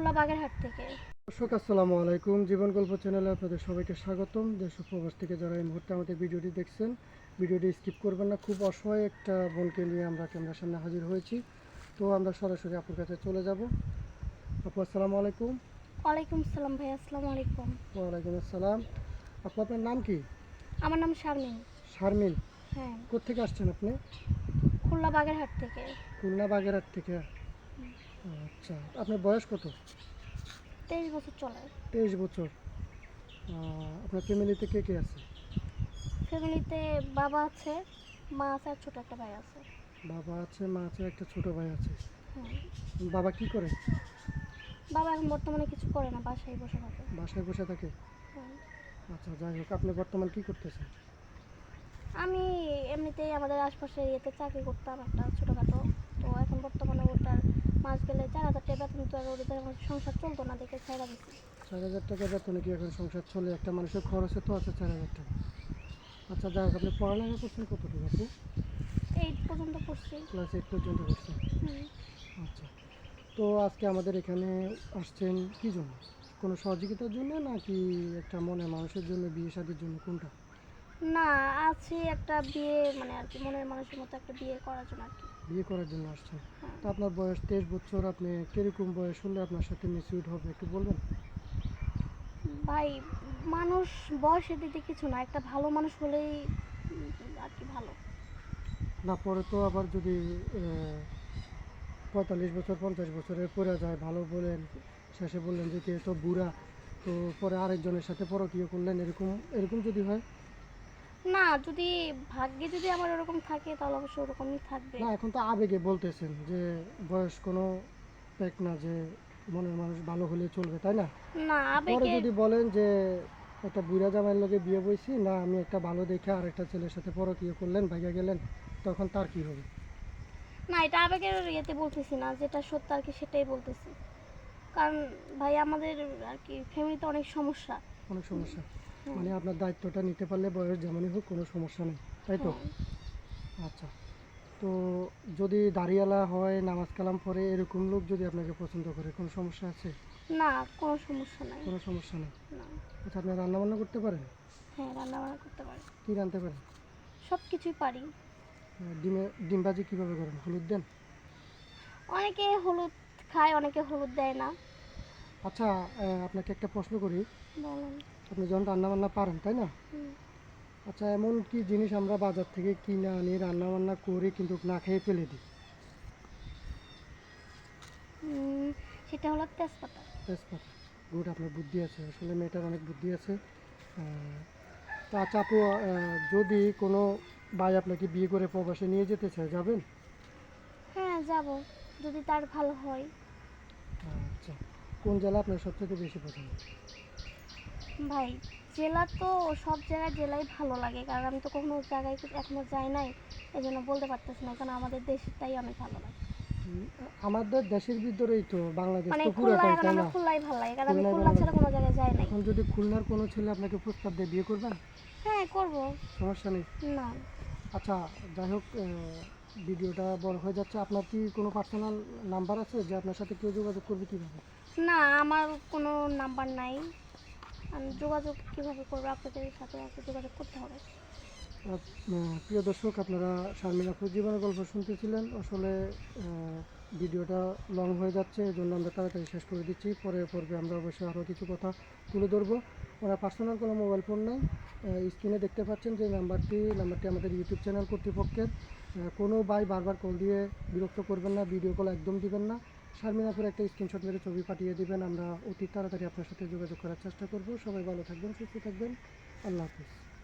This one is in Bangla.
খুলনা বাগেরহাট থেকে। দর্শক আসসালামু আলাইকুম, জীবন গল্প চ্যানেলে আপনাদের সবাইকে স্বাগতম। দেশ ও প্রবাস থেকে যারা এই মুহূর্তে আমাদের ভিডিওটি দেখছেন, ভিডিওটি স্কিপ করবেন না। খুব অসহায় একটা বোনকে নিয়ে আমরা ক্যামেরার সামনে হাজির হয়েছি। তো আমরা সরাসরি আপুর কাছে চলে যাব। আপু আসসালামু আলাইকুম। ওয়ালাইকুম আসসালাম ভাই, আসসালামু আলাইকুম। ওয়ালাইকুম আসসালাম। আপু আপনার নাম কি? আমার নাম শারমিন। শারমিন। হ্যাঁ, কোত্থেকে আসছেন আপনি? খুলনা বাগেরহাট থেকে। খুলনা বাগেরহাট থেকে। আচ্ছা, আপনার বয়স কত? 23 বছর চলে। 23 বছর। আপনার ফ্যামিলিতে কে কে আছে? ফ্যামিলিতে বাবা আছে, মা আছে আর ছোট একটা ভাই আছে। বাবা আছে, মা আছে, একটা ছোট ভাই আছে। হ্যাঁ, বাবা কি করে? বাবা এখন বর্তমানে কিছু করে না, বাসায় বসে থাকে। বাসায় বসে থাকে। হ্যাঁ। আচ্ছা, যাই হোক, আপনি বর্তমান কি করতেছেন? আমি এমনিতেই আমাদের আশপাশের ইয়েতে চাকরি করতাম একটা ছোটোখাটো। তো এখন বর্তমানে ওটার মাস গেলে 4,000 টাকা বেতন, তো আর ওদের আমার সংসার চলতো না দেখে ছেড়ে দিচ্ছি। 4,000 টাকা বেতনে কি এখন সংসার চলে? একটা মানুষের খরচে তো আছে 4,000 টাকা। আচ্ছা, যাই হোক, আপনি পড়ালেখা করছেন কতটুকু আপু? 8 পর্যন্ত পড়ছি। ক্লাস 8 পর্যন্ত করছেন। হুম। আচ্ছা, তো আজকে আমাদের এখানে আসছেন কি জন্য? কোনো সহযোগিতার জন্য নাকি একটা মনের মানুষের জন্য, বিয়ে শাদীর জন্য, কোনটা? না, আছে একটা বিয়ে, মানে আর কি মনের মানুষের মতো একটা বিয়ে করার জন্য আর কি। বিয়ে করার জন্য আসছেন। হ্যাঁ। তো আপনার বয়স 23 বছর, আপনি কিরকম বয়স হলে আপনার সাথে মিসিউড হবে একটু বলবেন? ভাই, মানুষ বয়সের দিকে কিছু না, একটা ভালো মানুষ হলেই আর কি ভালো। না, পরে তো আবার যদি 45 বছর 50 বছরের পরে যায়, ভালো বলেন, শেষে বললেন যে কে তো বুড়া, তো পরে আরেকজনের সাথে পরকীয়া করলেন, এরকম এরকম যদি হয়? না, যদি ভাগ্যে যদি আমার ওরকম থাকে তাহলে অবশ্যই ওরকমই থাকবে। না, এখন তো আবেগে বলতেছেন যে বয়স কোনো ফ্যাক্ট না, যে মনের মানুষ ভালো হলে চলবে, তাই না? না, পরে আবেগে। যদি বলেন যে একটা বুড়া জামাইয়ের লোকে বিয়ে বইছি না, আমি একটা ভালো দেখে আর একটা ছেলের সাথে পরকীয়া করলেন, ভাইয়া গেলেন, তখন তার কি হবে? না, এটা আবেগের ইয়েতে বলতেছি না, যেটা সত্য আর কি সেটাই বলতেছি। কারণ ভাই আমাদের আর কি ফ্যামিলিতে অনেক সমস্যা। অনেক সমস্যা। হুম। মানে আপনার দায়িত্বটা নিতে পারলে বয়স যেমনই হোক কোনো সমস্যা নেই, তাই তো? হ্যাঁ। আচ্ছা, তো যদি দাড়িওয়ালা হয়, নামাজ কালাম পড়ে, এরকম লোক যদি আপনাকে পছন্দ করে, কোনো সমস্যা আছে? না, কোনো সমস্যা নাই। কোনো সমস্যা নেই। না। আচ্ছা, আপনি রান্নাবান্না করতে পারেন? হ্যাঁ, রান্না বান্না করতে পারি। কী রাঁধতে পারেন? সব কিছুই পারি। ডিম ভাজি কীভাবে করেন? হলুদ দেন? অনেকে হলুদ খায়, অনেকে হলুদ দেয় না। আচ্ছা, আপনাকে একটা প্রশ্ন করি। বলেন। আপনি যখন রান্নাবান্না পারেন, তাই না? হুম। আচ্ছা, এমন কি জিনিস আমরা বাজার থেকে কিনে আনি, রান্নাবান্না করে কিন্তু না খেয়ে ফেলে দিই? সেটা হলো তেজপাতা। তেজপাতা। গুড, আপনার বুদ্ধি আছে, আসলে মেয়েটার অনেক বুদ্ধি আছে। তো আচ্ছা আপু, যদি কোনো ভাই আপনাকে বিয়ে করে প্রবাসে নিয়ে যেতে চায়, যাবেন? হ্যাঁ, যাব, যদি তার ভালো হয়। আচ্ছা, কোন জেলা আপনার সবচেয়ে বেশি পছন্দ? ভাই, জেলা তো সব জায়গায় জেলাই ভালো লাগে, কারণ আমি তো কোনো জায়গায় এখনো যাই নাই। এই জন্য বলতে পারতেছি না, কারণ আমাদের দেশটাই অনেক ভালো লাগে। উম, আমাদের দেশের ভিতরেই তো বাংলাদেশ মানে তো খুলনা, পুরাটাই, এখন তাই আমার না? খুলনাই ভালো লাগে, কারণ আমি খুলনায় খুলনা ভালো ছাড়া লাগে। কোনো জায়গায় যাই নাই। এখন যদি খুলনার কোনো ছেলে আপনাকে প্রস্তাব দিয়ে, বিয়ে করবেন? হ্যাঁ, করব। সমস্যা নেই। না। আচ্ছা, যাই হোক, ভিডিওটা বড় হয়ে যাচ্ছে। আপনার কি কোনো পার্সোনাল নাম্বার আছে যে আপনার সাথে কেউ যোগাযোগ করবে কীভাবে? না, আমার কোনো নাম্বার নাই। আমি যোগাযোগ কিভাবে করবো? আপনাদের সাথে আমাকে যোগাযোগ করতে হবে। প্রিয় দর্শক, আপনারা শারমিন আপুর জীবনের গল্প শুনতেছিলেন। আসলে ভিডিওটা লং হয়ে যাচ্ছে, এই জন্য আমরা তাড়াতাড়ি শেষ করে দিচ্ছি। পরের পর্বে আমরা অবশ্যই আরও কিছু কথা তুলে ধরবো। ওনার পার্সোনাল কোনো মোবাইল ফোন নেই। স্ক্রিনে দেখতে পাচ্ছেন যে নাম্বারটি আমাদের ইউটিউব চ্যানেল কর্তৃপক্ষের। কোনো ভাই বারবার কল দিয়ে বিরক্ত করবেন না, ভিডিও কল একদম দিবেন না। শারমিন আপুর একটা স্ক্রিনশট মেরে ছবি পাঠিয়ে দিবেন, আমরা অতি তাড়াতাড়ি আপনার সাথে যোগাযোগ করার চেষ্টা করব। সবাই ভালো থাকবেন, সুস্থ থাকবেন। আল্লাহ হাফিজ।